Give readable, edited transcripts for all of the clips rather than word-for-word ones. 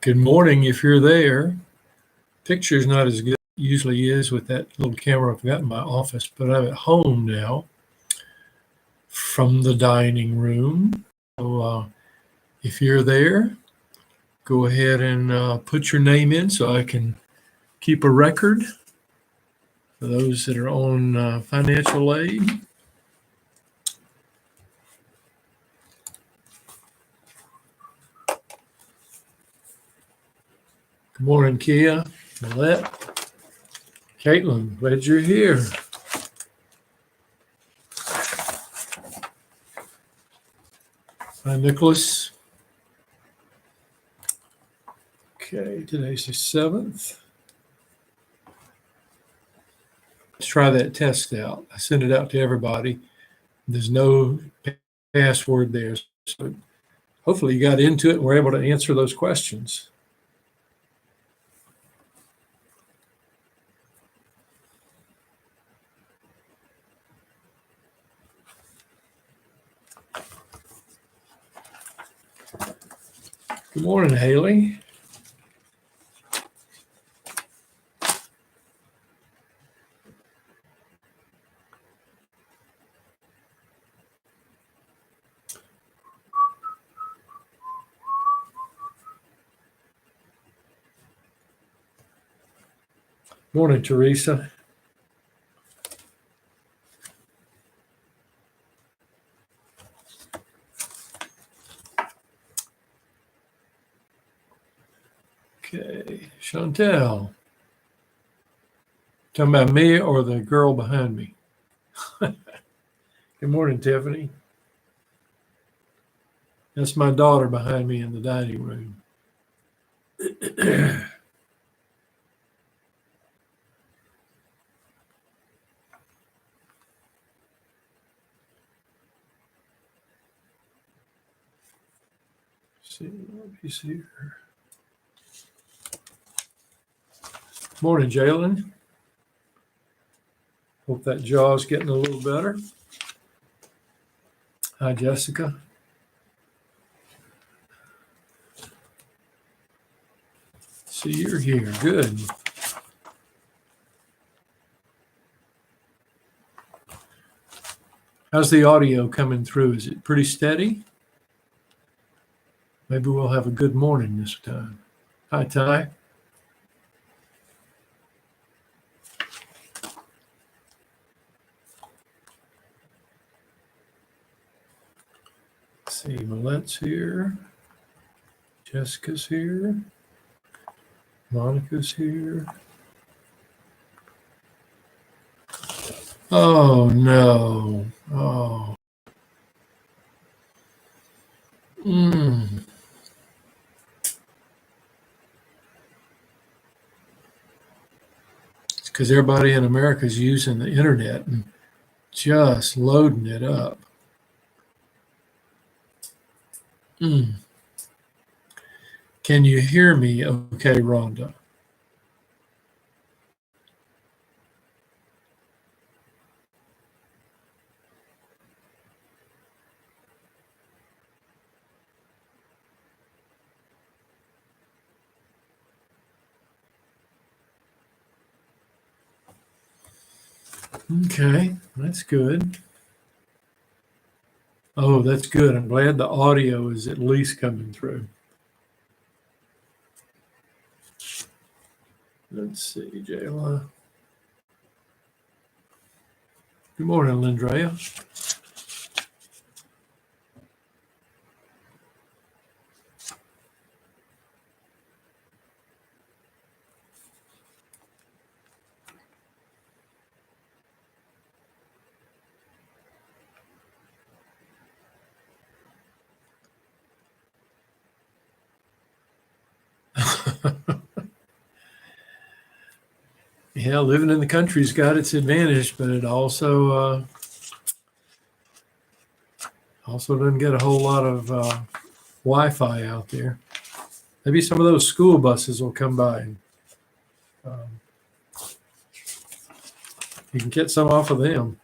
Good morning if you're there. Picture's not as good as it usually is with that little camera I've got in my office, but I'm at home now from the dining room. So if you're there, go ahead and put your name in so I can keep a record for those that are on financial aid. Good morning, Kia, Millette, Caitlin, glad you're here. Hi, Nicholas. Okay, today's the 7th. Let's try that test out. I sent it out to everybody. There's no password there. So hopefully you got into it and were able to answer those questions. Good morning, Haley. Morning, Teresa. Okay, Chantel. Talking about me or the girl behind me? Good morning, Tiffany. That's my daughter behind me in the dining room. See what he's here. Morning, Jalen. Hope that jaw's getting a little better. Hi, Jessica. See, you're here. Good. How's the audio coming through? Is it pretty steady? Maybe we'll have a good morning this time. Hi, Ty. Let's see, Millette's here. Jessica's here. Monica's here. Oh, no. Oh. It's because everybody in America is using the internet and just loading it up. Can you hear me okay, Rhonda? Okay, that's good. Oh, that's good. I'm glad the audio is at least coming through. Let's see, Jayla. Good morning, Lindrea. Yeah, living in the country's got its advantage, but it also doesn't get a whole lot of Wi-Fi out there. Maybe some of those school buses will come by and you can get some off of them.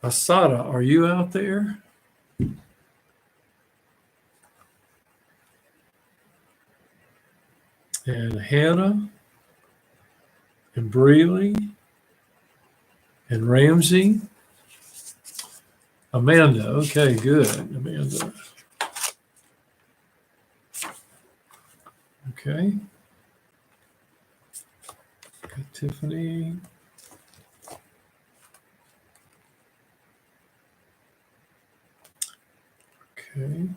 Asada, are you out there? And Hannah and Breeley and Ramsey. Amanda, okay, good. Amanda. Okay. Got Tiffany. Okay.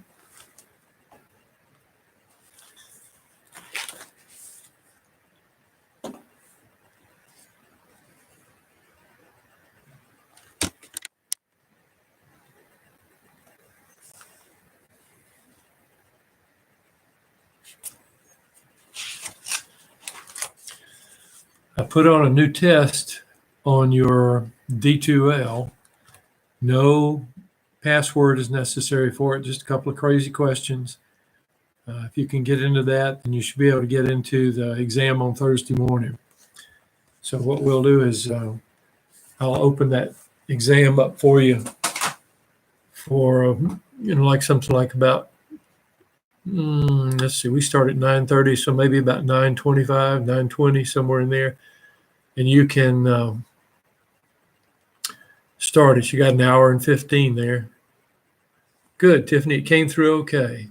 I put on a new test on your D2L. No password is necessary for it, just a couple of crazy questions. If you can get into that, then you should be able to get into the exam on Thursday morning. So what we'll do is I'll open that exam up for you for, like something like about, let's see, we start at 9:30, so maybe about 9:25, 9:20, somewhere in there. And you can start it. You got an hour and 15 there. Good, Tiffany, it came through okay.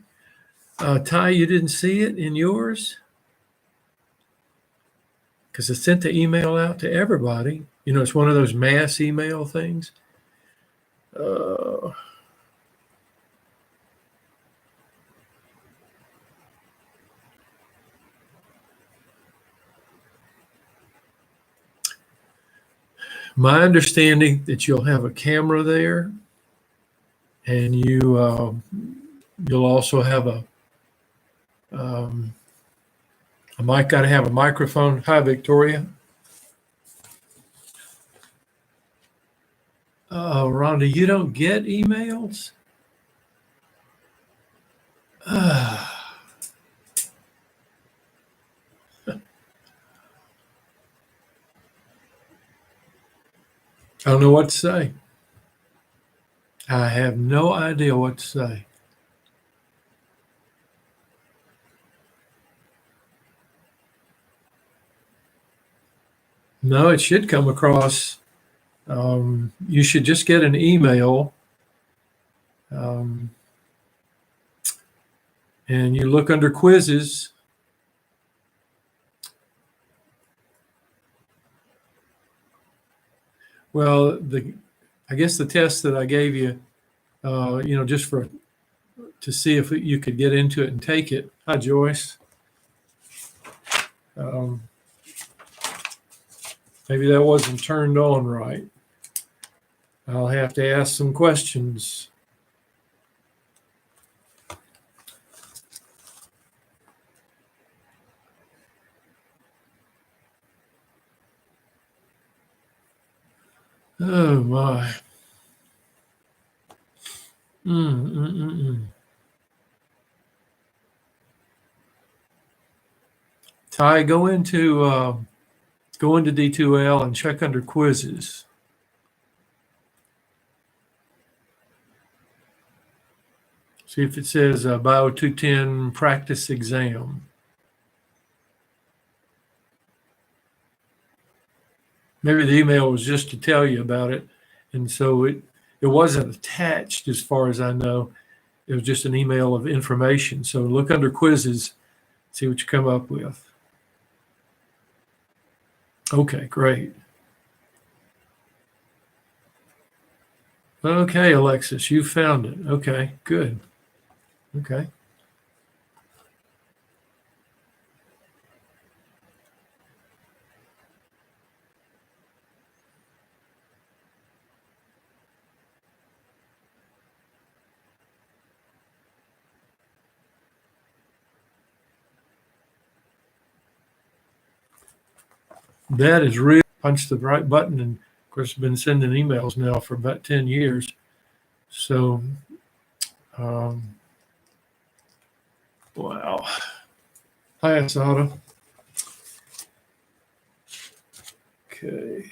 Ty, you didn't see it in yours? Because I sent the email out to everybody. It's one of those mass email things. My understanding that you'll have a camera there, and you'll also have a mic. Got to have a microphone. Hi, Victoria. Rhonda, you don't get emails? I don't know what to say. I have no idea what to say. No, it should come across. You should just get an email, and you look under quizzes. Well, I guess the test that I gave you, just to see if you could get into it and take it. Hi, Joyce. Maybe that wasn't turned on right. I'll have to ask some questions. Oh my. Ty, go into D2L and check under quizzes. See if it says Bio 210 practice exam. Maybe the email was just to tell you about it, and so it wasn't attached as far as I know. It was just an email of information. So look under quizzes, see what you come up with. Okay, great. Okay, Alexis, you found it. Okay, good. Okay. That is real. Punch the right button, and of course, I've been sending emails now for about 10 years. So, wow. Hi, Asada. Okay.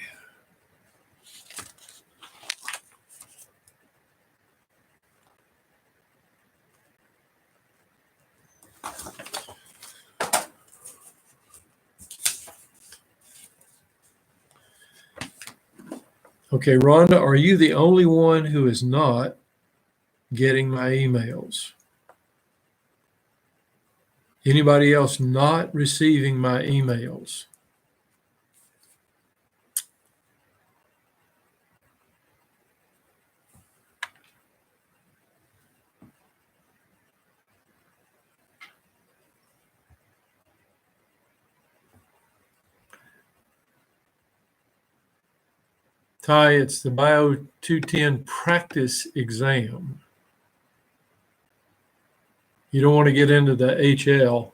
Okay, Rhonda, are you the only one who is not getting my emails? Anybody else not receiving my emails? Ty, it's the Bio 210 practice exam. You don't want to get into the HL.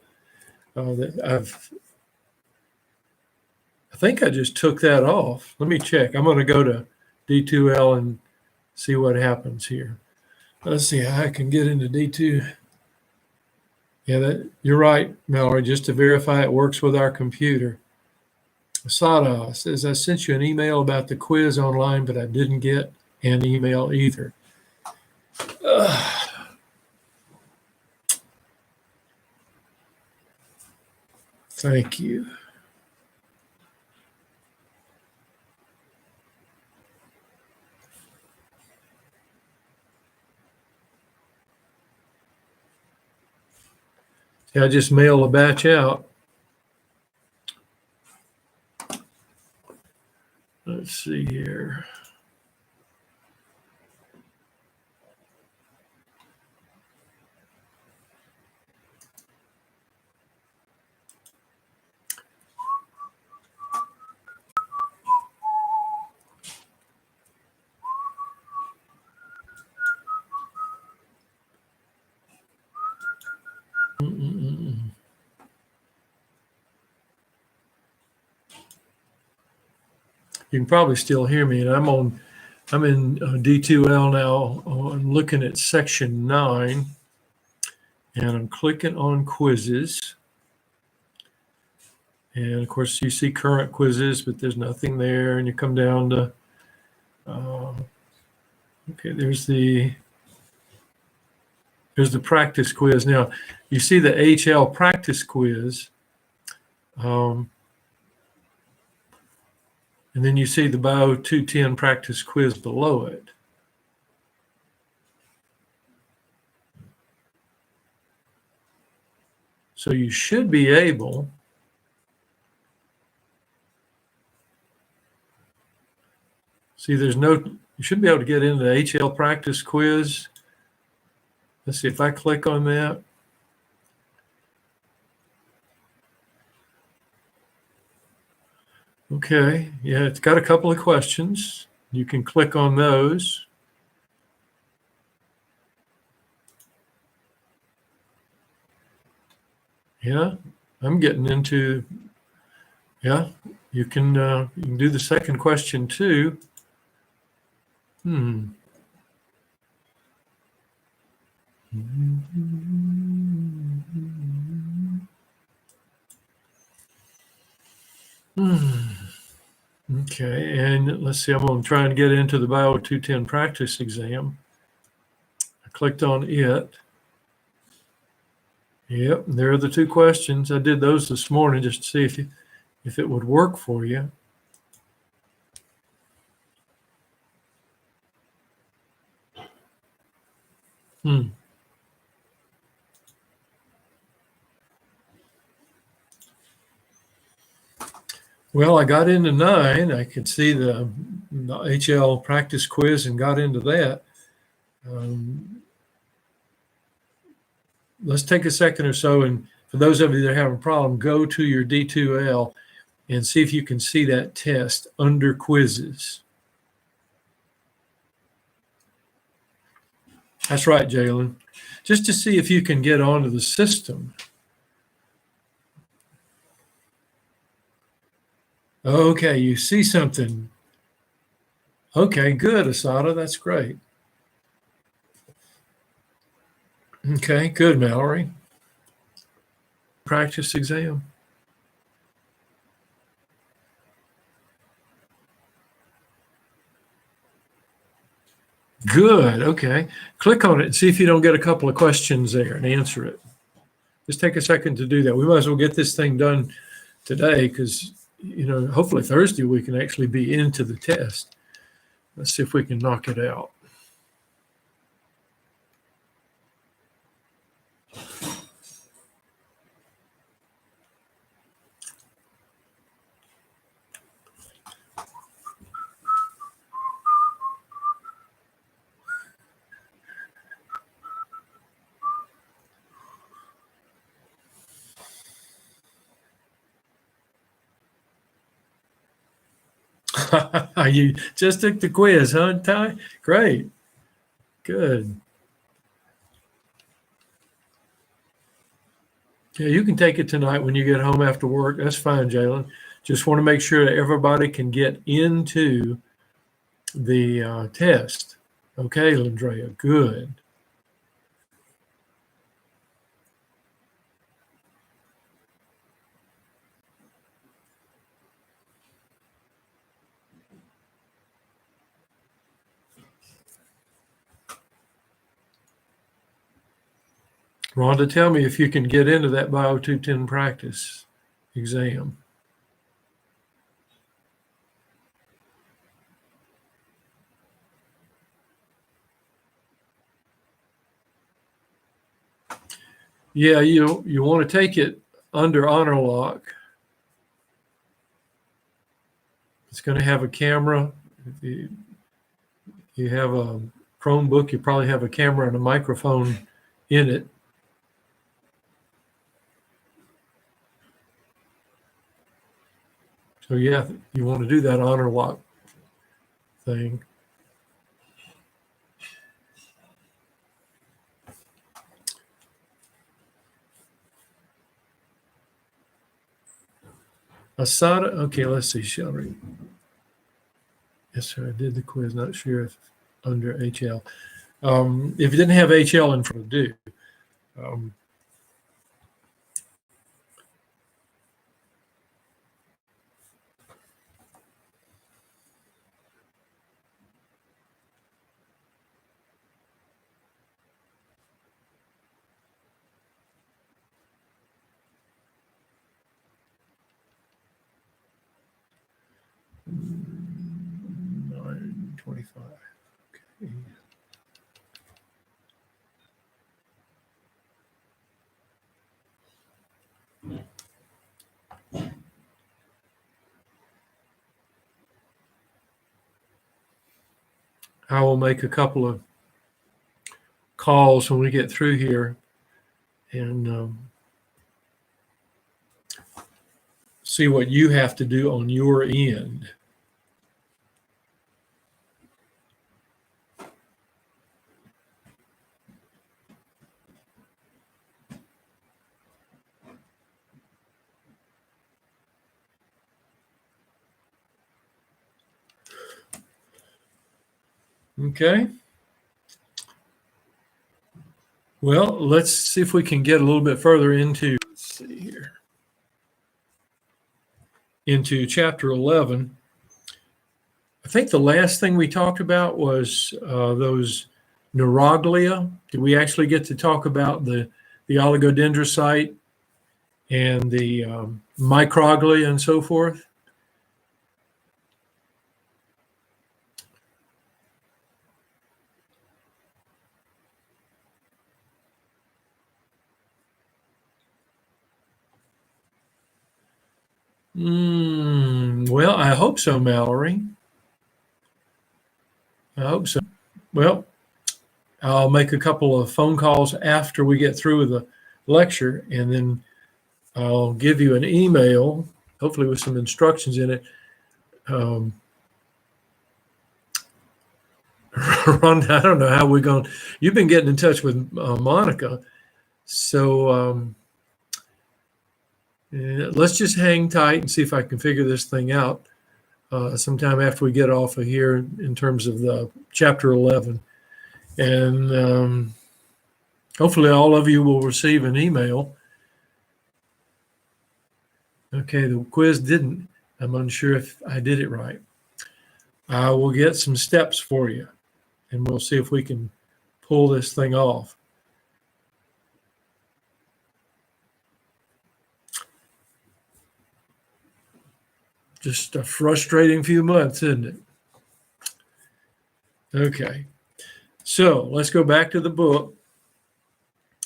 I think I just took that off. Let me check. I'm going to go to D2L and see what happens here. Let's see how I can get into D2. Yeah, you're right, Mallory. Just to verify it works with our computer. Asada says, I sent you an email about the quiz online, but I didn't get an email either. Thank you. I just mail a batch out. Let's see here. You can probably still hear me, and I'm in D2L now. I'm looking at section 9, and I'm clicking on quizzes. And of course, you see current quizzes, but there's nothing there. And you come down to, okay, there's the practice quiz. Now, you see the HL practice quiz. And then you see the Bio 210 practice quiz below it. So you should be able see you should be able to get into the HL practice quiz. Let's see if I click on that. Okay, yeah, it's got a couple of questions. You can click on those. Yeah, I'm getting into, yeah, you can do the second question too. Okay, and let's see, I'm going to try and get into the Bio 210 practice exam. I clicked on it. Yep, there are the two questions. I did those this morning just to see if it would work for you. Well, I got into 9. I could see the HL practice quiz and got into that. Let's take a second or so, and for those of you that have a problem, go to your D2L and see if you can see that test under quizzes. That's right, Jalen. Just to see if you can get onto the system. Okay, you see something. Okay, good, Asada. That's great. Okay, good, Mallory. Practice exam. Good, okay. Click on it and see if you don't get a couple of questions there and answer it. just take a second to do that. We might as well get this thing done today because, hopefully Thursday we can actually be into the test. Let's see if we can knock it out. You just took the quiz, huh, Ty? Great. Good. Yeah, you can take it tonight when you get home after work. That's fine, Jalen. Just want to make sure that everybody can get into the test. Okay, Landrea, good. Rhonda, tell me if you can get into that Bio 210 practice exam. Yeah, you want to take it under honor lock. It's going to have a camera. If you have a Chromebook, you probably have a camera and a microphone in it. So yeah, you want to do that honor lock thing. Asada, okay, let's see, Shelly. Yes, sir, I did the quiz, not sure if under HL. If you didn't have HL in front, do. $9.25. Okay. I will make a couple of calls when we get through here and see what you have to do on your end. Okay. Well, let's see if we can get a little bit further into, let's see here, into chapter 11. I think the last thing we talked about was those neuroglia. Did we actually get to talk about the oligodendrocyte and the microglia and so forth? Well, I hope so, Mallory. I hope so. Well, I'll make a couple of phone calls after we get through with the lecture, and then I'll give you an email, hopefully with some instructions in it. Rhonda, I don't know how we're going. You've been getting in touch with Monica, so let's just hang tight and see if I can figure this thing out sometime after we get off of here in terms of the chapter 11. And hopefully all of you will receive an email. Okay, the quiz didn't. I'm unsure if I did it right. I will get some steps for you, and we'll see if we can pull this thing off. Just a frustrating few months, isn't it? Okay, so let's go back to the book.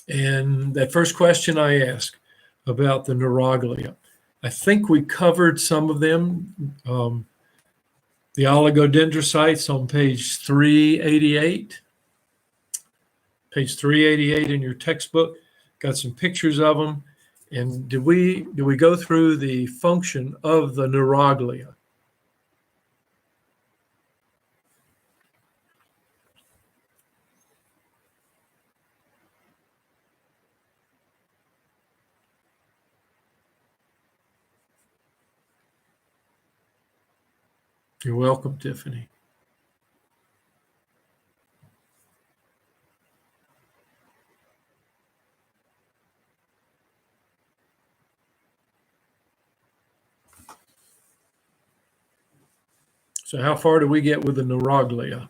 And that first question I asked about the neuroglia, I think we covered some of them. The oligodendrocytes on page 388. Page 388 in your textbook, got some pictures of them. And did we go through the function of the neuroglia? You're welcome, Tiffany. So how far do we get with the neuroglia?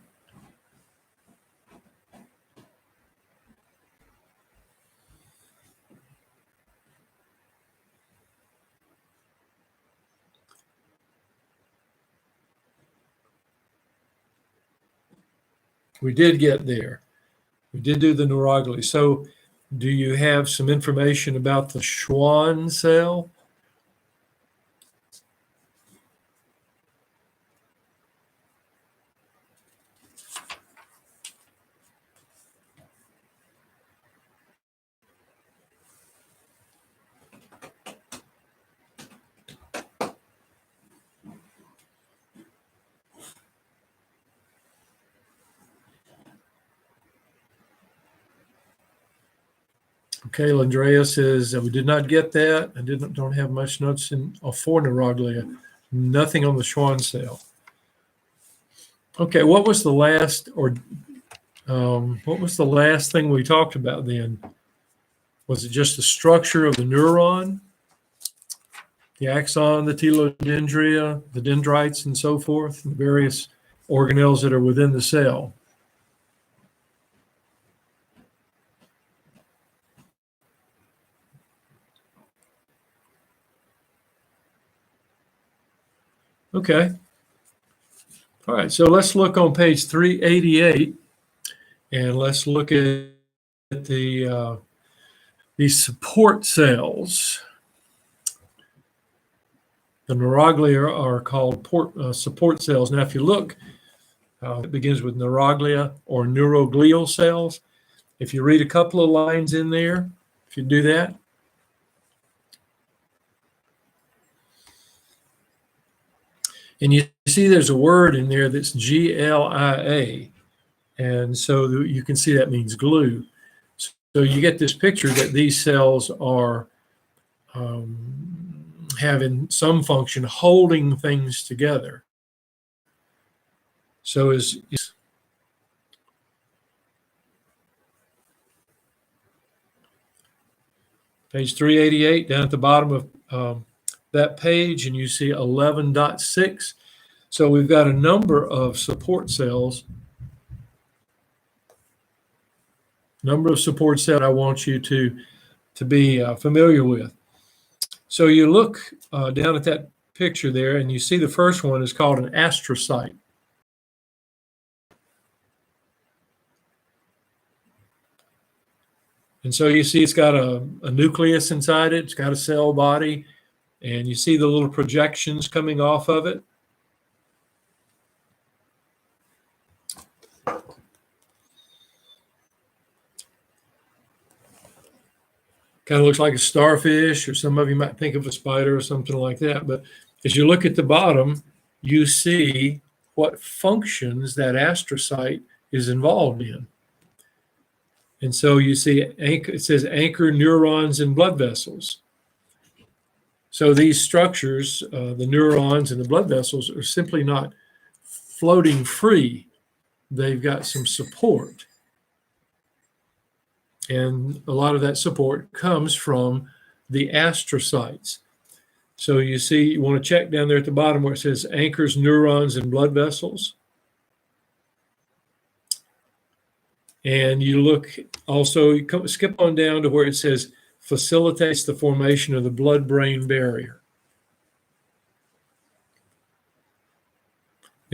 We did get there. We did do the neuroglia. So do you have some information about the Schwann cell? Okay, Landrea says we did not get that. I don't have much notes for neuroglia. Nothing on the Schwann cell. Okay, what was the last thing we talked about then? Was it just the structure of the neuron, the axon, the telodendria, the dendrites, and so forth, the various organelles that are within the cell? Okay. All right, so let's look on page 388, and let's look at the support cells. The neuroglia are called support cells. Now, if you look, it begins with neuroglia or neuroglial cells. If you read a couple of lines in there, if you do that, and you see there's a word in there that's GLIA, and so you can see that means glue. So you get this picture that these cells are having some function holding things together. So is page 388 down at the bottom of that page, and you see 11.6. So we've got a number of support cells. Number of support cells I want you to be familiar with. So you look down at that picture there, and you see the first one is called an astrocyte. And so you see it's got a nucleus inside it. It's got a cell body, and you see the little projections coming off of it. Kind of looks like a starfish, or some of you might think of a spider or something like that. But as you look at the bottom, you see what functions that astrocyte is involved in. And so you see it says anchor neurons and blood vessels. So these structures, the neurons and the blood vessels, are simply not floating free. They've got some support. And a lot of that support comes from the astrocytes. So you see, you want to check down there at the bottom where it says anchors neurons and blood vessels. And you look also, you skip on down to where it says facilitates the formation of the blood-brain barrier.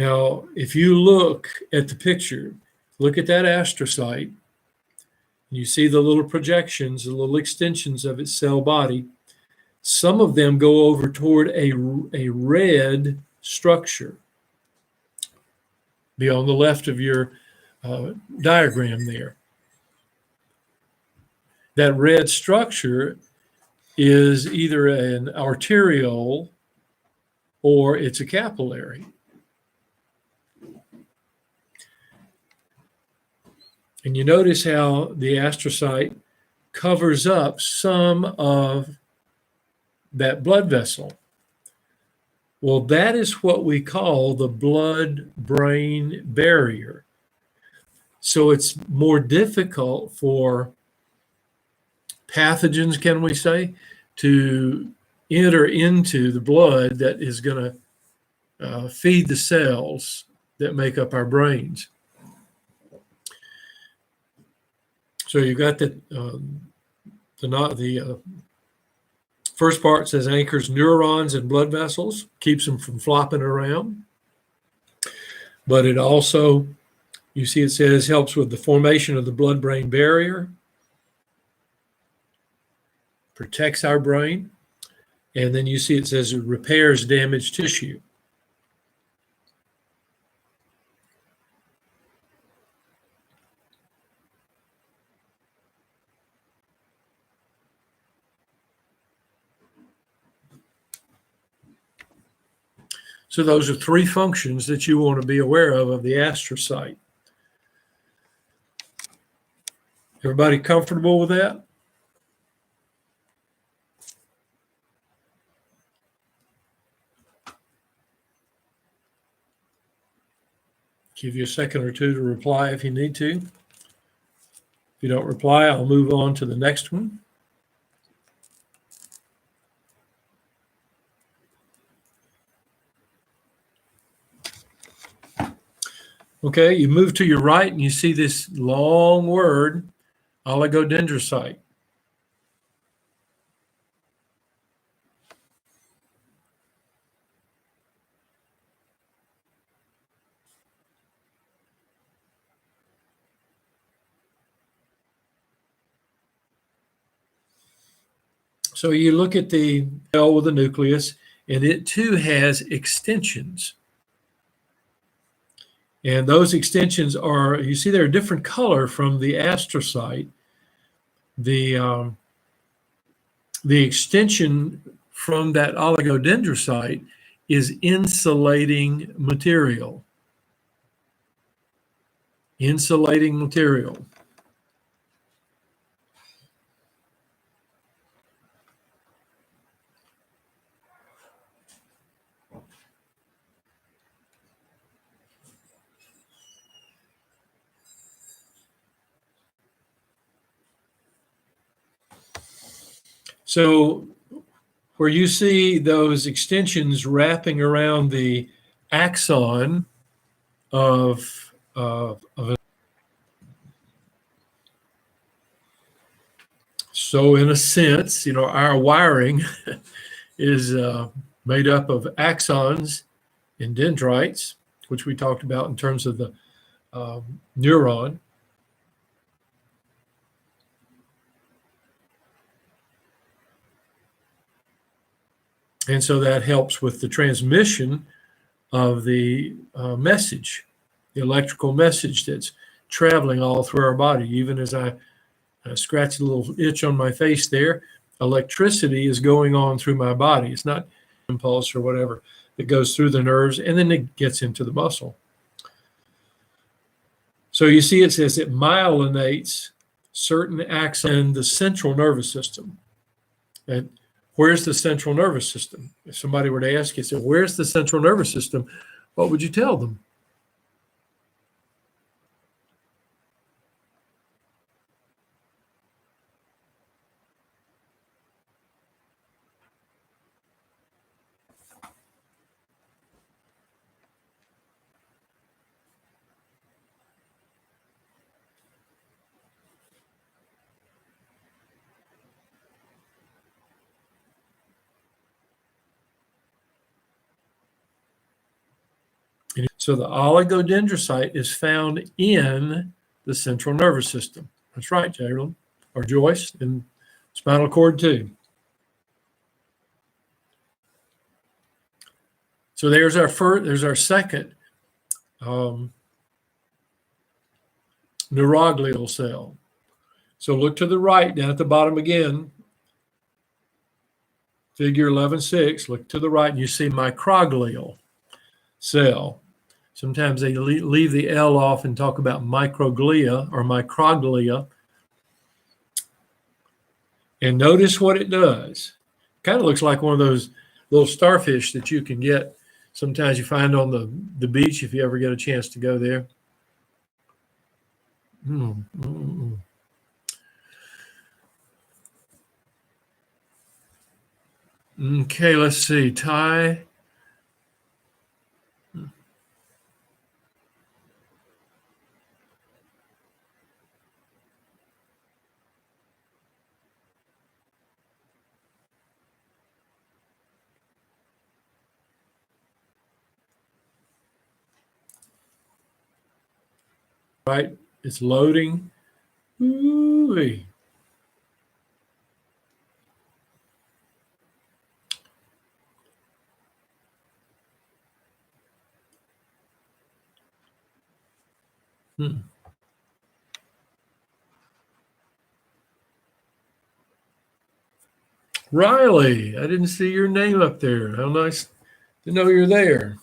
Now, if you look at the picture, look at that astrocyte, you see the little projections, the little extensions of its cell body. Some of them go over toward a red structure. Be on the left of your diagram there. That red structure is either an arteriole or it's a capillary. And you notice how the astrocyte covers up some of that blood vessel. Well, that is what we call the blood-brain barrier. So it's more difficult for pathogens, can we say, to enter into the blood that is going to feed the cells that make up our brains. So you've got the first part says anchors neurons and blood vessels, keeps them from flopping around. But it also, you see it says, helps with the formation of the blood-brain barrier, protects our brain. And then you see it says it repairs damaged tissue. So those are three functions that you want to be aware of the astrocyte. Everybody comfortable with that? Give you a second or two to reply if you need to. If you don't reply, I'll move on to the next one. Okay, you move to your right and you see this long word, oligodendrocyte. So you look at the cell with the nucleus, and it too has extensions. And those extensions are, you see they're a different color from the astrocyte. The extension from that oligodendrocyte is insulating material. Insulating material. So where you see those extensions wrapping around the axon of so in a sense, you know, our wiring is made up of axons and dendrites, which we talked about in terms of the neuron. And so that helps with the transmission of the message, the electrical message that's traveling all through our body. Even as I scratch a little itch on my face there, electricity is going on through my body. It's not impulse or whatever that goes through the nerves and then it gets into the muscle. So you see it says it myelinates certain axons in the central nervous system. And where's the central nervous system? If somebody were to ask you, say, where's the central nervous system? What would you tell them? So the oligodendrocyte is found in the central nervous system. That's right, Jalen, or Joyce, and spinal cord too. So there's our second neuroglial cell. So look to the right, down at the bottom again, figure 11.6, look to the right and you see microglial cell. Sometimes they leave the L off and talk about microglia or microglia. And notice what it does. Kind of looks like one of those little starfish that you can get. Sometimes you find on the beach if you ever get a chance to go there. Okay, let's see. Ty. Right, it's loading. Ooh-wee. Riley, I didn't see your name up there. How nice to know you're there.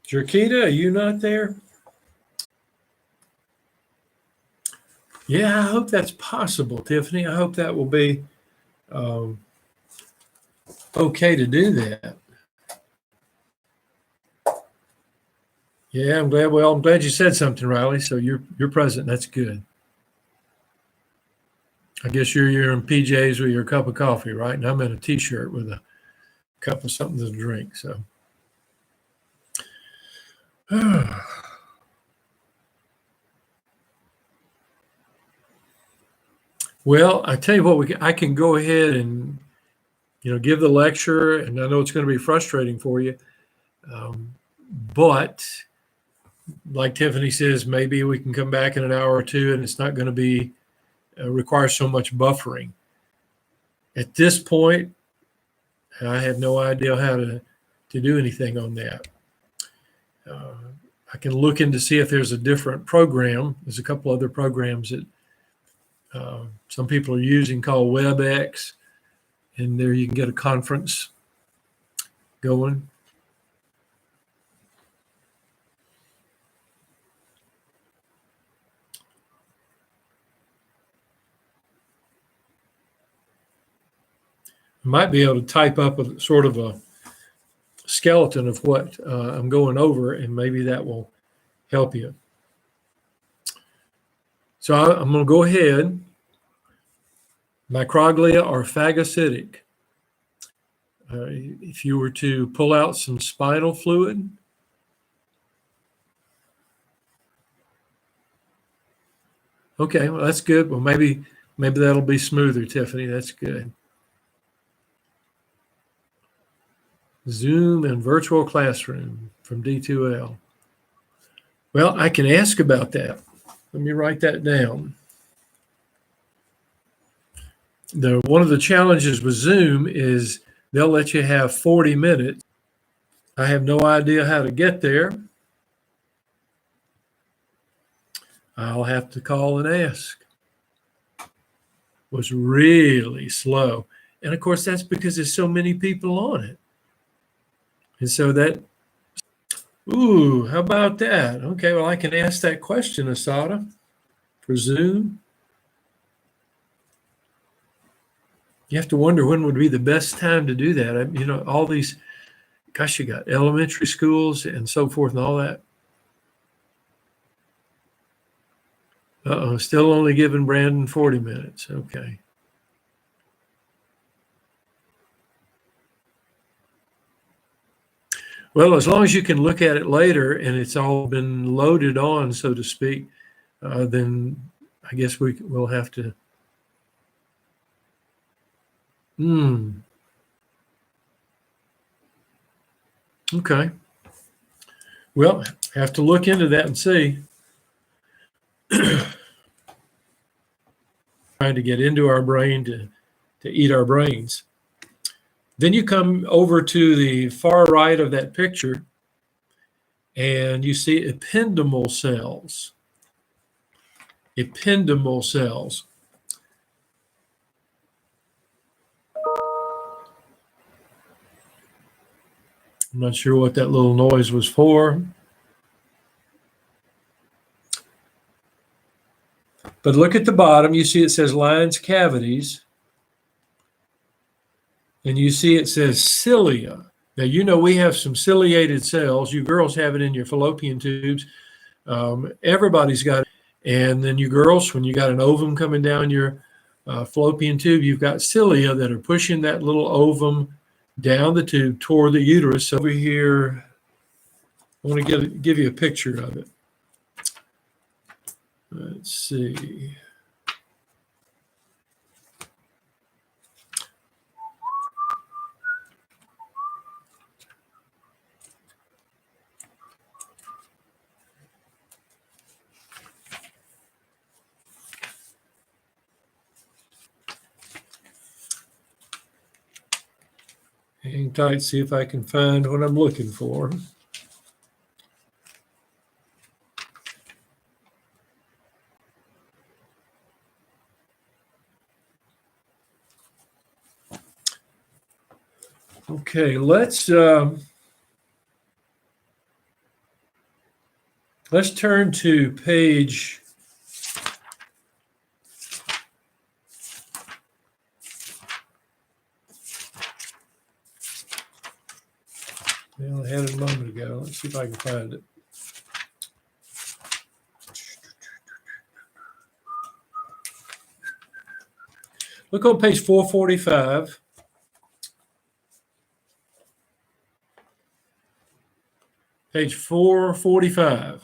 Jerkita, are you not there? Yeah, I hope that's possible, Tiffany. I hope that will be okay to do that. Yeah, I'm glad. Well, I'm glad you said something, Riley. So you're present. That's good. I guess you're in PJs with your cup of coffee, right? And I'm in a T-shirt with a cup of something to drink. So, well, I tell you what, I can go ahead and give the lecture, and I know it's going to be frustrating for you, but like Tiffany says, maybe we can come back in an hour or two, and it's not going to be require so much buffering. At this point, I have no idea how to do anything on that. I can look in to see if there's a different program. There's a couple other programs that some people are using called WebEx, and there you can get a conference going. I might be able to type up a sort of a skeleton of what I'm going over, and maybe that will help you. So I'm going to go ahead. Microglia are phagocytic. If you were to pull out some spinal fluid, okay, well, that's good. Well, maybe that'll be smoother, Tiffany. That's good. Zoom and virtual classroom from D2L. Well, I can ask about that. Let me write that down. One of the challenges with Zoom is they'll let you have 40 minutes. I have no idea how to get there. I'll have to call and ask. It was really slow. And of course, that's because there's so many people on it. And so how about that? Okay, well, I can ask that question, Asada, for Zoom. You have to wonder when would be the best time to do that. All these, gosh, you got elementary schools and so forth and all that. Still only giving Brandon 40 minutes. Okay. Well, as long as you can look at it later and it's all been loaded on, so to speak, then I guess we'll have to. Okay. Well, have to look into that and see. Trying to get into our brain to eat our brains. Then you come over to the far right of that picture, and you see ependymal cells. Ependymal cells. I'm not sure what that little noise was for. But look at the bottom. You see it says lines, cavities. And you see it says cilia. Now, you know we have some ciliated cells. You girls have it in your fallopian tubes. Everybody's got it. And then you girls, when you got an ovum coming down your fallopian tube, you've got cilia that are pushing that little ovum down the tube toward the uterus. Over here, I want to give you a picture of it. Let's see. Hang tight, see if I can find what I'm looking for. Okay, let's turn to page 445. Well, I had it a moment ago. Let's see if I can find it. Look on page 445. Page 445.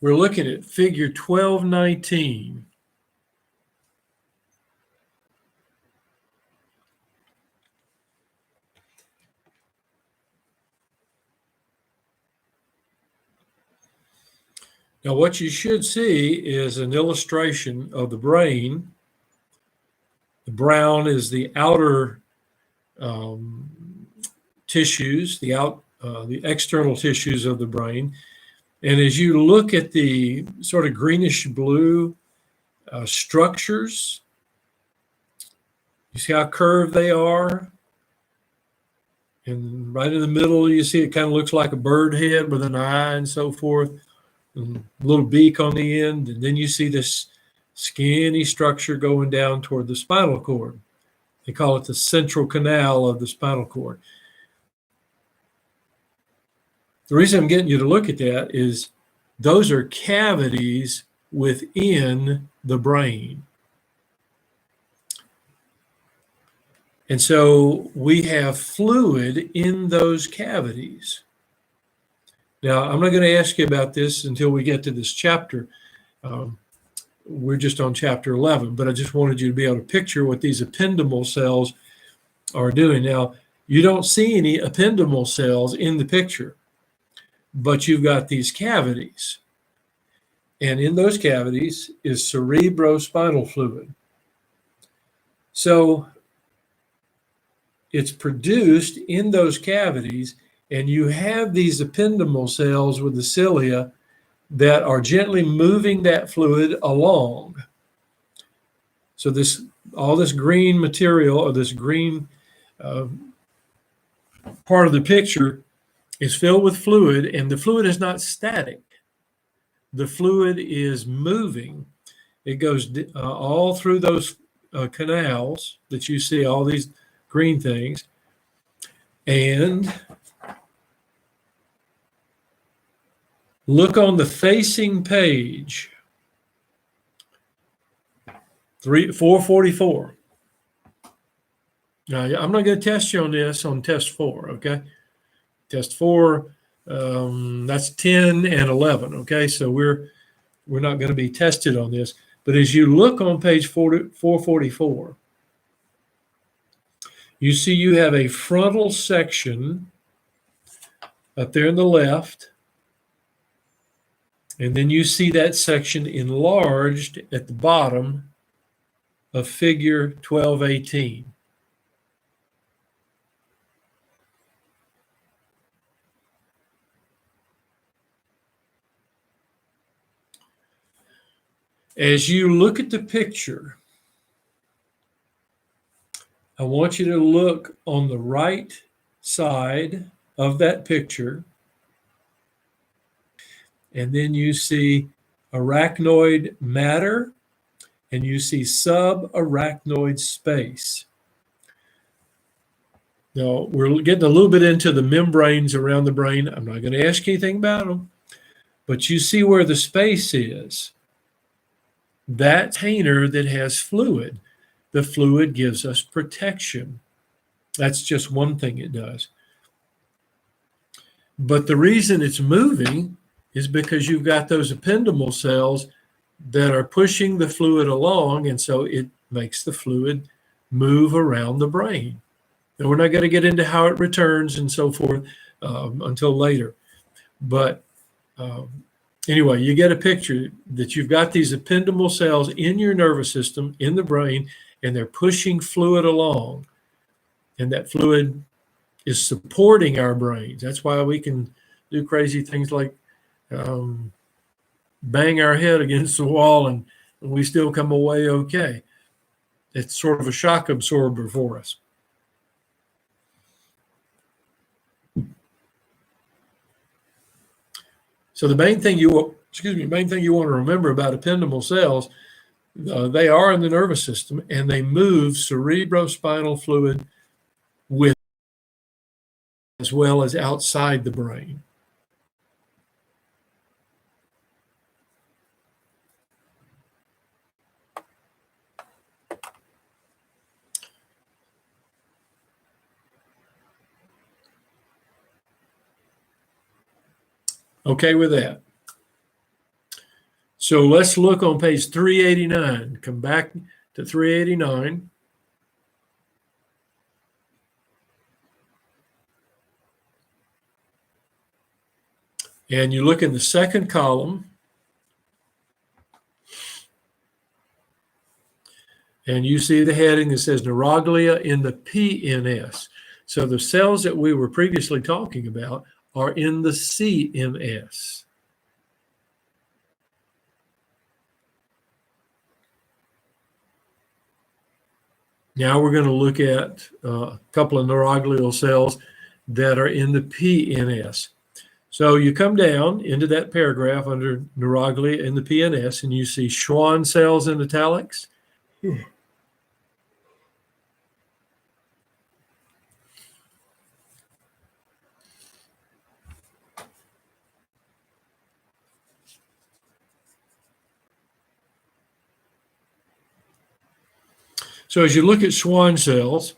We're looking at figure 1219. Now, what you should see is an illustration of the brain. The brown is the outer tissues, the external tissues of the brain. And as you look at the sort of greenish blue structures, you see how curved they are? And right in the middle, you see it kind of looks like a bird head with an eye and so forth, and a little beak on the end. And then you see this skinny structure going down toward the spinal cord. They call it the central canal of the spinal cord. The reason I'm getting you to look at that is those are cavities within the brain. And so we have fluid in those cavities. Now, I'm not going to ask you about this until we get to this chapter. We're just on chapter 11, but I just wanted you to be able to picture what these ependymal cells are doing. Now, you don't see any ependymal cells in the picture, but you've got these cavities. And in those cavities is cerebrospinal fluid. So it's produced in those cavities, and you have these ependymal cells with the cilia that are gently moving that fluid along. So all this green material, or this green part of the picture, is filled with fluid, and the fluid is not static. The fluid is moving. It goes all through those canals that you see, all these green things, and look on the facing page, 444. Now, I'm not going to test you on this on test 4, okay? Test 4, that's 10 and 11, okay? So we're not going to be tested on this. But as you look on page 444, you see you have a frontal section up there on the left, and then you see that section enlarged at the bottom of figure 1218. As you look at the picture, I want you to look on the right side of that picture, and then you see arachnoid matter, and you see subarachnoid space. Now, we're getting a little bit into the membranes around the brain. I'm not going to ask you anything about them, but you see where the space is. That container that has fluid. The fluid gives us protection. That's just one thing it does. But the reason it's moving is because you've got those ependymal cells that are pushing the fluid along, and so it makes the fluid move around the brain. And we're not going to get into how it returns and so forth until later. But anyway, you get a picture that you've got these ependymal cells in your nervous system, in the brain, and they're pushing fluid along. And that fluid is supporting our brains. That's why we can do crazy things like bang our head against the wall and we still come away okay. It's sort of a shock absorber for us. So the main thing you want to remember about ependymal cells, they are in the nervous system and they move cerebrospinal fluid with as well as outside the brain. Okay with that? So let's look on page 389. Come back to 389. And you look in the second column, and you see the heading that says neuroglia in the PNS. So the cells that we were previously talking about are in the CNS. Now we're going to look at a couple of neuroglial cells that are in the PNS. So you come down into that paragraph under neuroglia in the PNS, and you see Schwann cells in italics. So as you look at Schwann cells,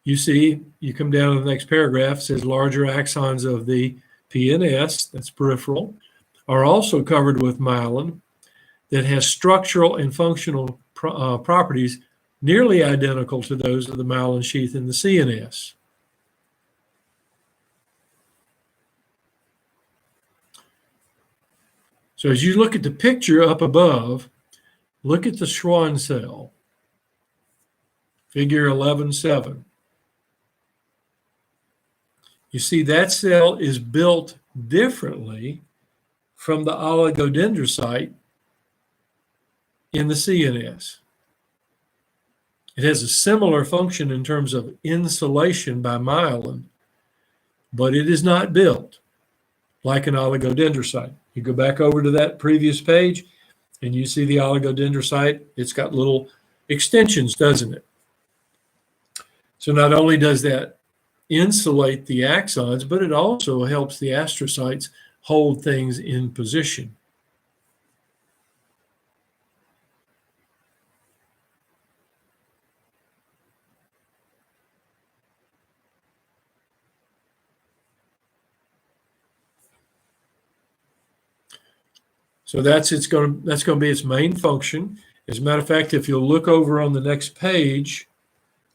you see, you come down to the next paragraph, it says larger axons of the PNS, that's peripheral, are also covered with myelin that has structural and functional properties nearly identical to those of the myelin sheath in the CNS. So as you look at the picture up above, look at the Schwann cell, figure 11.7. You see that cell is built differently from the oligodendrocyte in the CNS. It has a similar function in terms of insulation by myelin, but it is not built like an oligodendrocyte. You go back over to that previous page and you see the oligodendrocyte. It's got little extensions, doesn't it? So not only does that insulate the axons, but it also helps the astrocytes hold things in position. So that's going to be its main function. As a matter of fact, if you'll look over on the next page,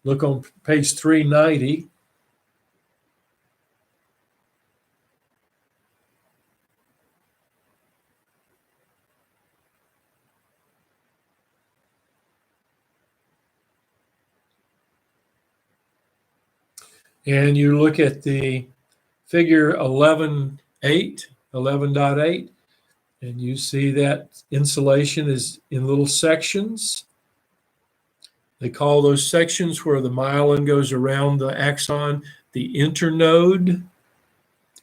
look on page 390. And you look at the figure 11.8, and you see that insulation is in little sections. They call those sections where the myelin goes around the axon the internode,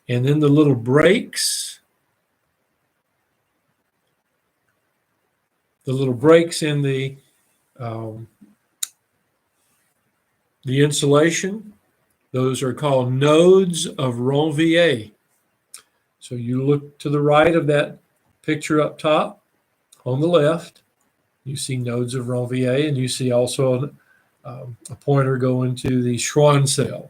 and then the little breaks. The little breaks in the insulation, those are called nodes of Ranvier. So you look to the right of that picture up top, on the left, you see nodes of Ranvier, and you see also a pointer going to the Schwann cell.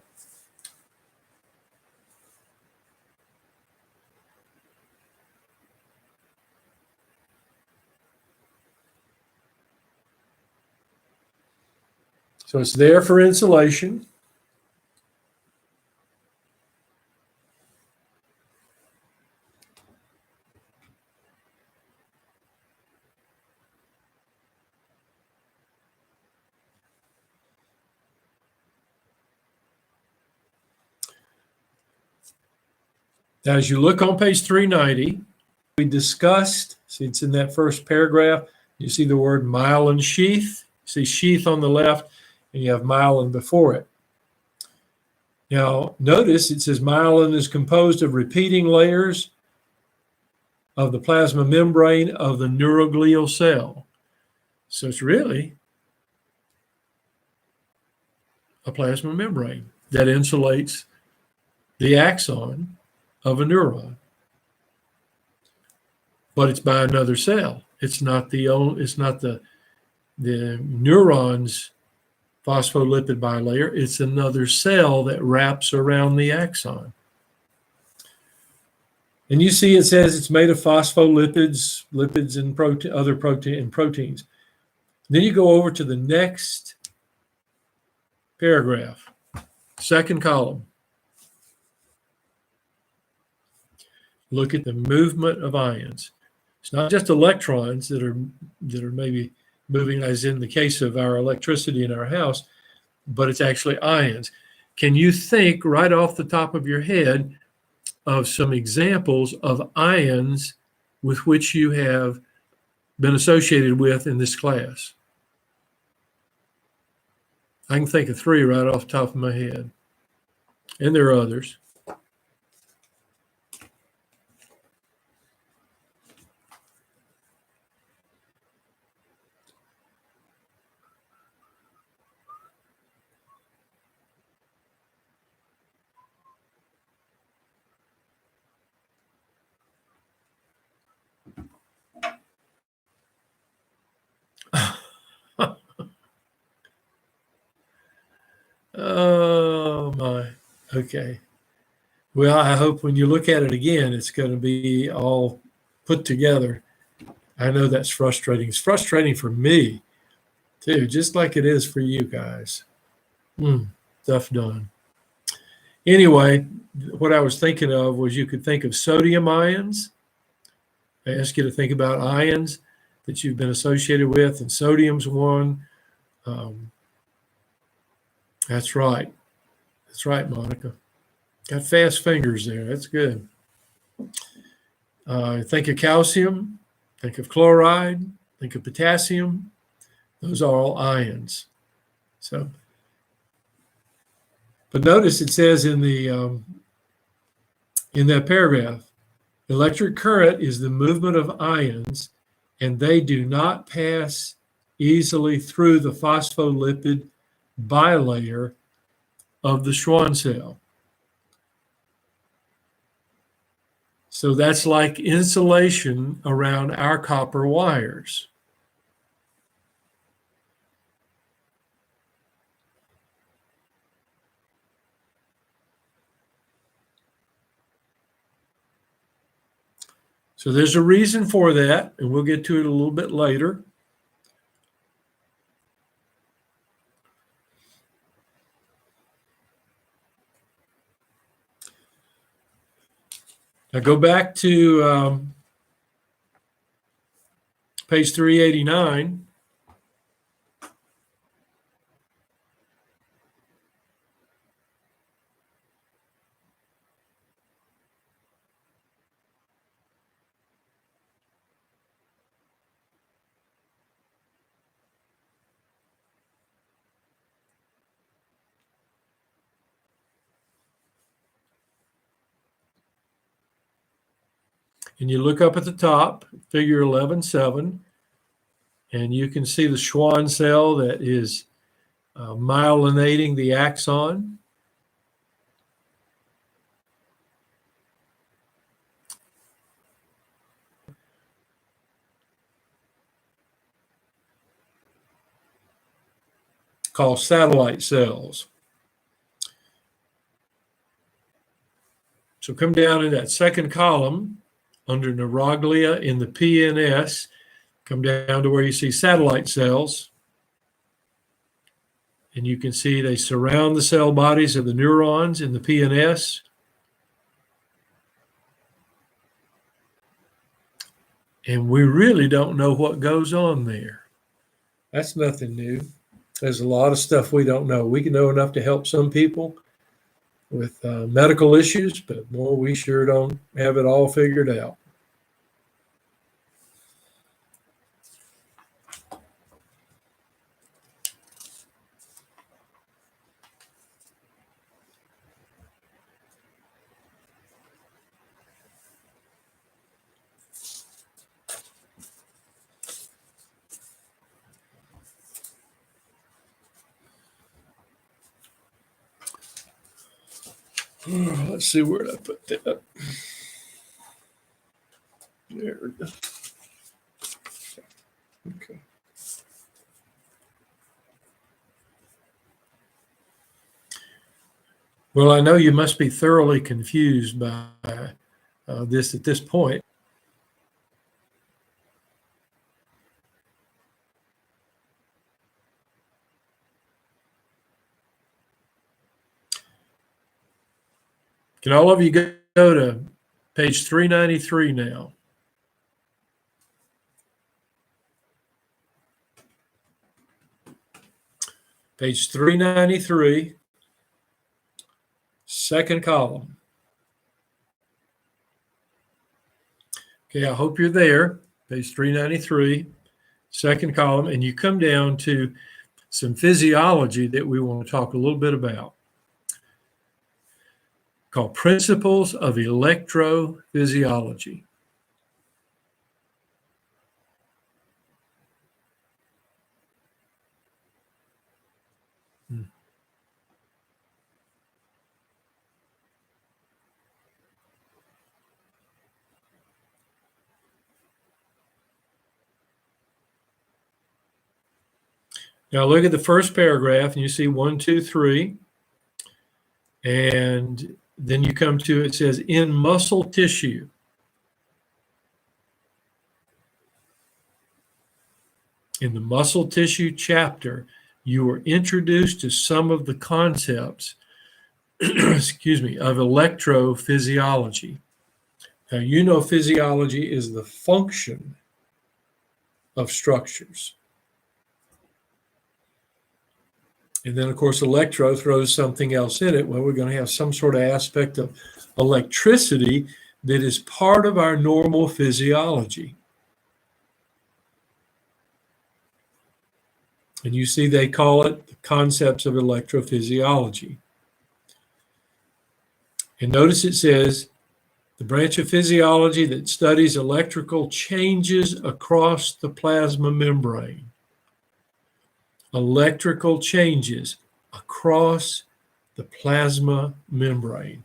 So it's there for insulation. Now, as you look on page 390, we discussed, see it's in that first paragraph, you see the word myelin sheath. You see sheath on the left, and you have myelin before it. Now, notice it says myelin is composed of repeating layers of the plasma membrane of the neuroglial cell. So it's really a plasma membrane that insulates the axon of a neuron. But it's by another cell. It's not the neuron's phospholipid bilayer. It's another cell that wraps around the axon. And you see it says it's made of phospholipids, lipids, and other proteins. Then you go over to the next paragraph, second column. Look at the movement of ions. It's not just electrons that are maybe moving, as in the case of our electricity in our house, but it's actually ions. Can you think right off the top of your head of some examples of ions with which you have been associated with in this class? I can think of 3 right off the top of my head, and there are others. Oh my. Okay. Well, I hope when you look at it again, it's going to be all put together. I know that's frustrating. It's frustrating for me too, just like it is for you guys. Stuff done. Anyway, what I was thinking of was you could think of sodium ions. I ask you to think about ions that you've been associated with, and sodium's one. That's right. That's right, Monica. Got fast fingers there. That's good. Think of calcium, think of chloride, think of potassium. Those are all ions. So, but notice it says in that paragraph, electric current is the movement of ions, and they do not pass easily through the phospholipid bilayer of the Schwann cell. So that's like insulation around our copper wires. So there's a reason for that, and we'll get to it a little bit later. Now go back to page 389. And you look up at the top, figure 11.7, and you can see the Schwann cell that is myelinating the axon. Called satellite cells. So come down in that second column under neuroglia in the PNS, come down to where you see satellite cells. And you can see they surround the cell bodies of the neurons in the PNS. And we really don't know what goes on there. That's nothing new. There's a lot of stuff we don't know. We can know enough to help some people with medical issues, but boy, we sure don't have it all figured out. Let's see where I put that. There it is. Okay. Well, I know you must be thoroughly confused by this at this point. Can all of you go to page 393 now? Page 393, second column. Okay, I hope you're there. Page 393, second column, and you come down to some physiology that we want to talk a little bit about, called Principles of Electrophysiology. Now look at the first paragraph and you see 1, 2, 3. And then you come to, it says, in muscle tissue. In the muscle tissue chapter, you are introduced to some of the concepts, excuse me, of electrophysiology. Now, you know physiology is the function of structures. And then, of course, electro throws something else in it. Well, we're going to have some sort of aspect of electricity that is part of our normal physiology. And you see they call it the concepts of electrophysiology. And notice it says, the branch of physiology that studies electrical changes across the plasma membrane. electrical changes across the plasma membrane.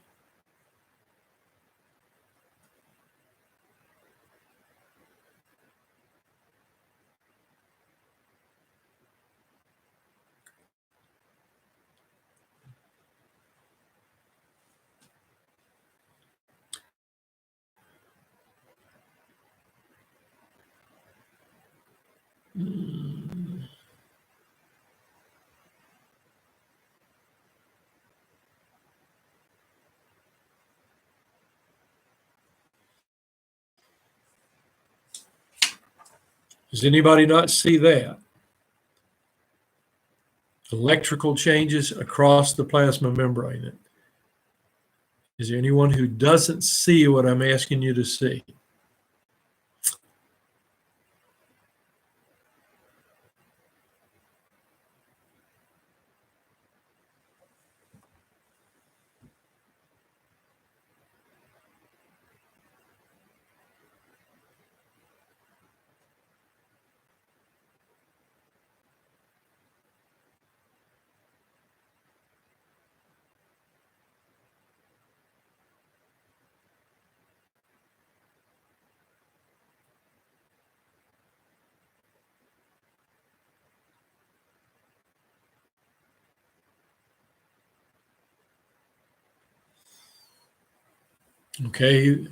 Does anybody not see that? Electrical changes across the plasma membrane. Is there anyone who doesn't see what I'm asking you to see? Okay.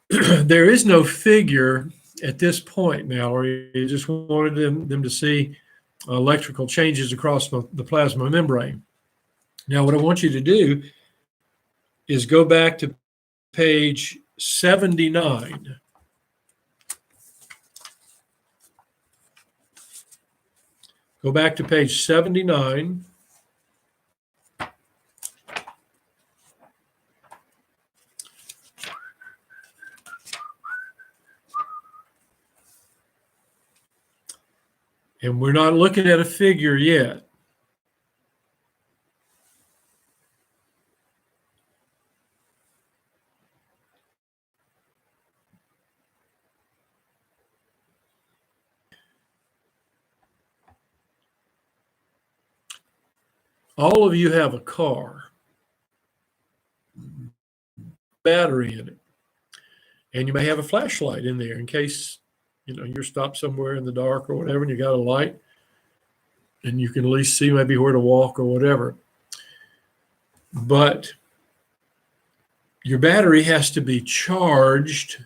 There is no figure at this point now, or you just wanted them to see electrical changes across the plasma membrane. Now, what I want you to do is go back to page 79. Go back to page 79. And we're not looking at a figure yet. All of you have a car, battery in it, and you may have a flashlight in there in case you're stopped somewhere in the dark or whatever, and you got a light, and you can at least see maybe where to walk or whatever. But your battery has to be charged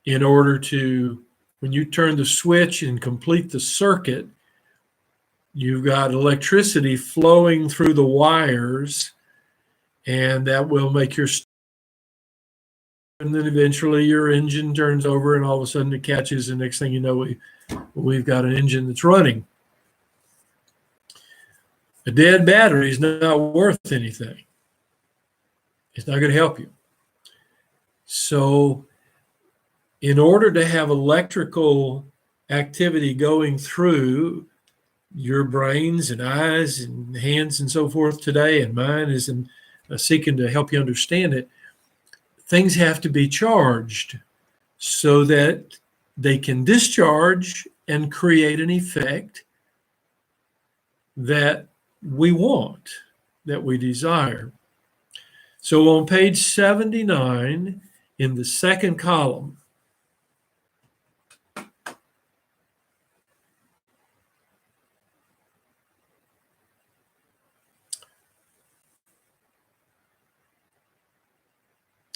in order to, when you turn the switch and complete the circuit, you've got electricity flowing through the wires, and that will make your, and then eventually your engine turns over and all of a sudden it catches, and next thing you know, we've got an engine that's running. A dead battery is not worth anything. It's not going to help you. So in order to have electrical activity going through your brains and eyes and hands and so forth today, and mine is seeking to help you understand it, things have to be charged so that they can discharge and create an effect that we want, that we desire. So on page 79, in the second column,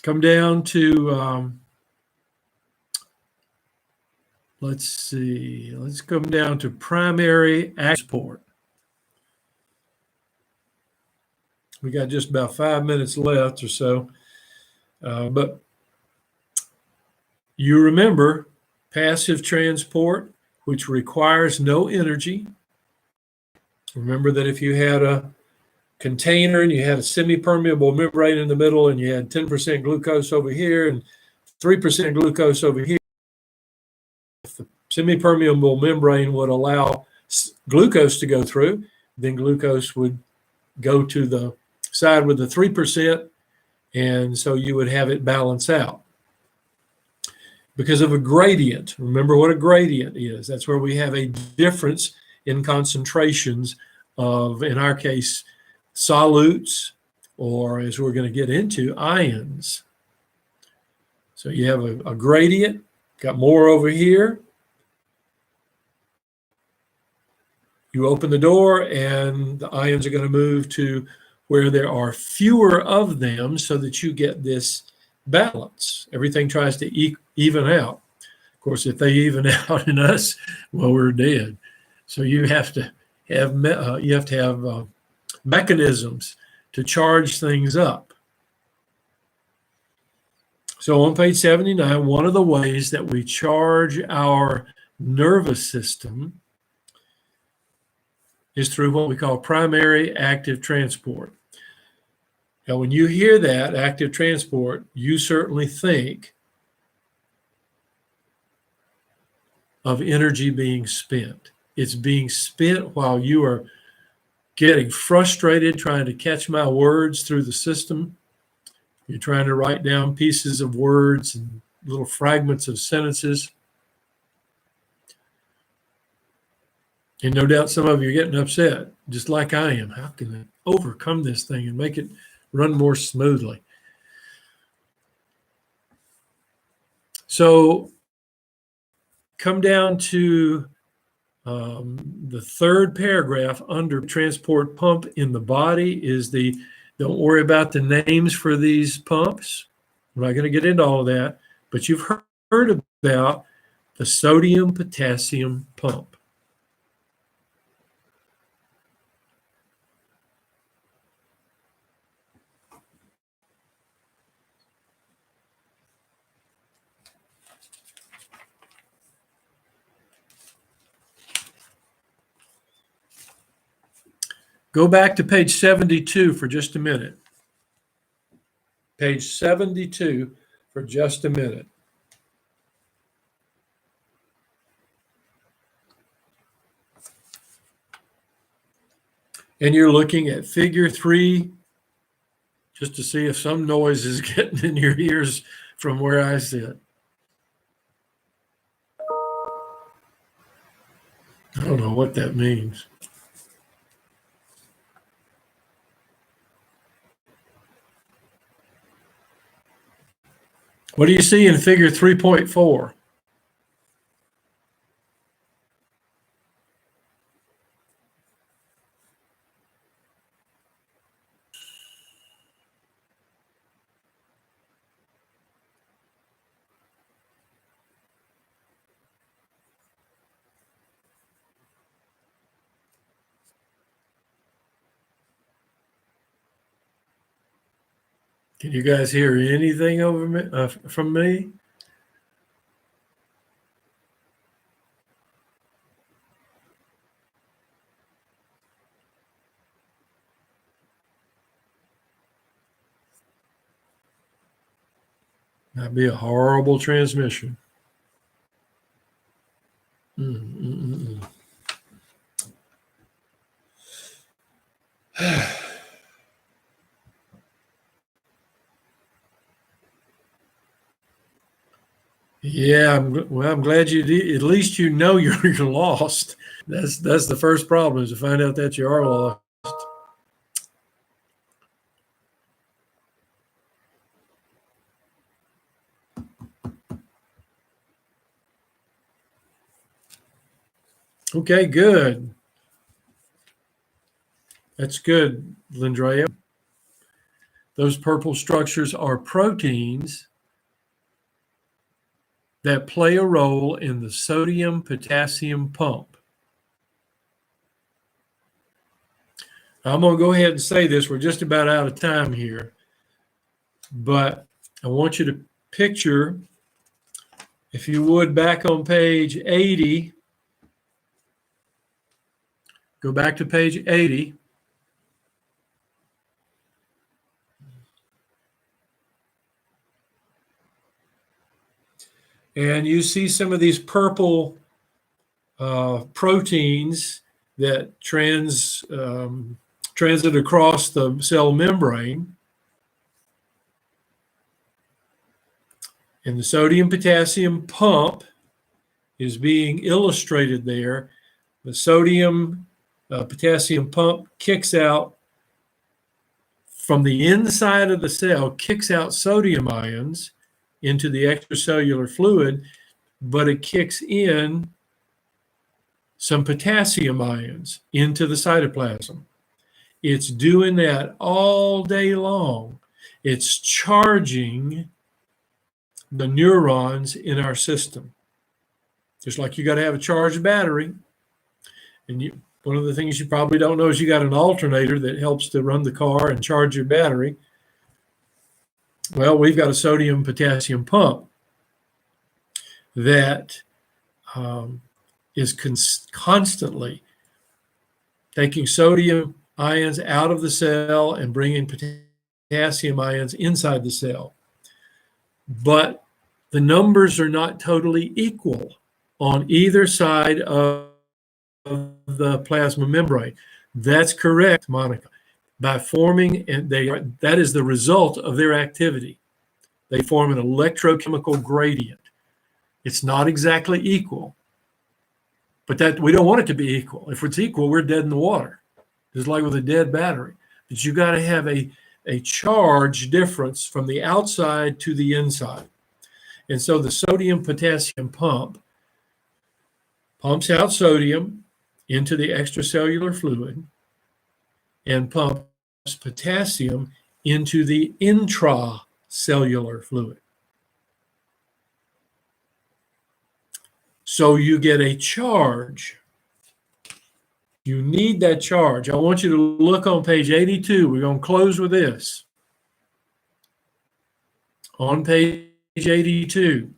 come down to, let's come down to primary export. We got just about 5 minutes left or so. But you remember passive transport, which requires no energy. Remember that if you had a container and you had a semi-permeable membrane in the middle and you had 10% glucose over here and 3% glucose over here, if the semi-permeable membrane would allow glucose to go through, then glucose would go to the side with the 3%, and so you would have it balance out. because of a gradient. Remember what a gradient is. That's where we have a difference in concentrations of, in our case, solutes, or as we're going to get into, ions. So you have a gradient, got more over here. You open the door and the ions are going to move to where there are fewer of them so that you get this balance. Everything tries to even out. Of course, if they even out in us, well, we're dead. So you have to have mechanisms to charge things up. So on page 79, one of the ways that we charge our nervous system is through what we call primary active transport. Now, when you hear that, active transport, you certainly think of energy being spent. It's being spent while you are getting frustrated trying to catch my words through the system. You're trying to write down pieces of words and little fragments of sentences. And no doubt some of you are getting upset, just like I am. How can I overcome this thing and make it run more smoothly? So come down to the third paragraph under transport pump in the body is don't worry about the names for these pumps. I'm not going to get into all of that, but you've heard about the sodium-potassium pump. Go back to page 72 for just a minute. Page 72 for just a minute. And you're looking at figure 3 just to see if some noise is getting in your ears from where I sit. I don't know what that means. What do you see in figure 3.4? Can you guys hear anything over me, from me? That'd be a horrible transmission. Yeah, I'm glad you did. At least you know you're lost. That's the first problem, is to find out that you are lost. Okay, good. That's good, Lindrea. Those purple structures are proteins that play a role in the sodium-potassium pump. I'm going to go ahead and say this. We're just about out of time here. But I want you to picture, if you would, back on page 80. Go back to page 80. And you see some of these purple proteins that transit across the cell membrane. And the sodium-potassium pump is being illustrated there. The sodium-potassium pump kicks out from the inside of the cell, kicks out sodium ions into the extracellular fluid, but it kicks in some potassium ions into the cytoplasm. It's doing that all day long. It's charging the neurons in our system. Just like you got to have a charged battery. And one of the things you probably don't know is you got an alternator that helps to run the car and charge your battery. Well, we've got a sodium-potassium pump that is constantly taking sodium ions out of the cell and bringing potassium ions inside the cell. But the numbers are not totally equal on either side of the plasma membrane. That's correct, Monica. By forming, and that is the result of their activity. They form an electrochemical gradient. It's not exactly equal, but that we don't want it to be equal. If it's equal, we're dead in the water. It's like with a dead battery. But you got to have a charge difference from the outside to the inside. And so the sodium-potassium pump pumps out sodium into the extracellular fluid and pumps potassium into the intracellular fluid. So you get a charge. You need that charge. I want you to look on page 82. We're going to close with this. On page 82.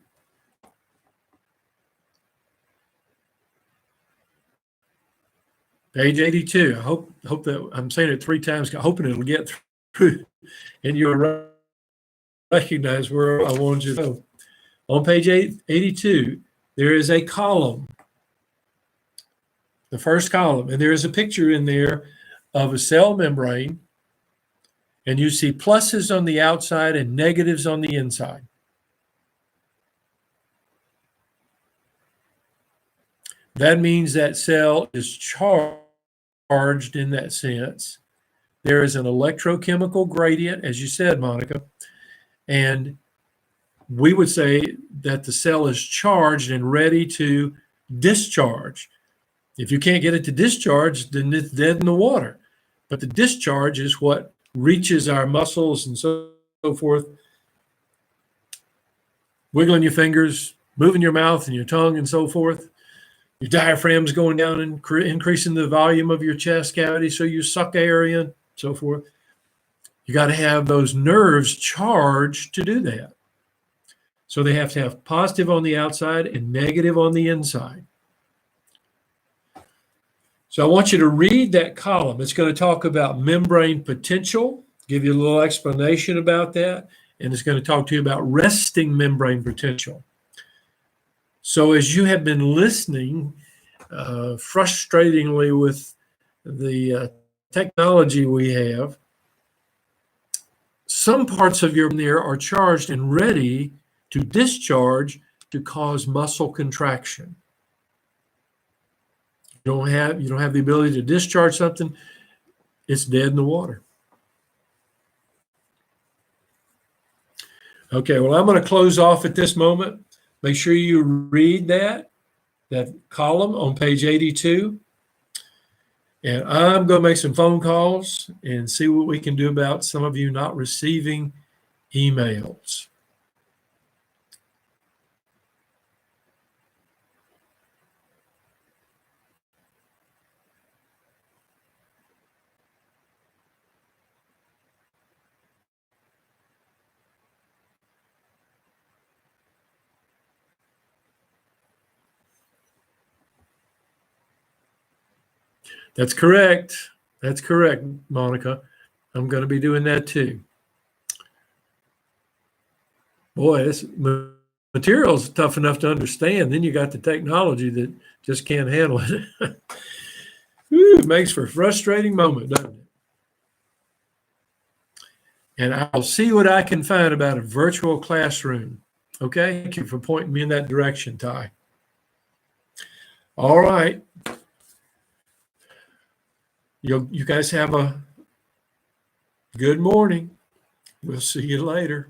Page 82. I hope that I'm saying it 3 times, hoping it'll get through and you'll recognize where I want you to go. On page 82, there is a column, the first column, and there is a picture in there of a cell membrane, and you see pluses on the outside and negatives on the inside. That means that cell is charged in that sense. There is an electrochemical gradient, as you said, Monica, and we would say that the cell is charged and ready to discharge. If you can't get it to discharge, then it's dead in the water. But the discharge is what reaches our muscles and so forth, wiggling your fingers, moving your mouth and your tongue and so forth. Your diaphragm's going down and increasing the volume of your chest cavity, so you suck air in, so forth. You got to have those nerves charged to do that. So they have to have positive on the outside and negative on the inside. So I want you to read that column. It's going to talk about membrane potential, give you a little explanation about that, and it's going to talk to you about resting membrane potential. So as you have been listening frustratingly with the technology we have, some parts of your there are charged and ready to discharge to cause muscle contraction. You don't have the ability to discharge something, it's dead in the water. Okay, well, I'm going to close off at this moment. Make sure you read that column on page 82. And I'm going to make some phone calls and see what we can do about some of you not receiving emails. That's correct. That's correct, Monica. I'm going to be doing that too. Boy, this material is tough enough to understand. Then you got the technology that just can't handle it. It makes for a frustrating moment, doesn't it? And I'll see what I can find about a virtual classroom. Okay, thank you for pointing me in that direction, Ty. All right. You guys have a good morning. We'll see you later.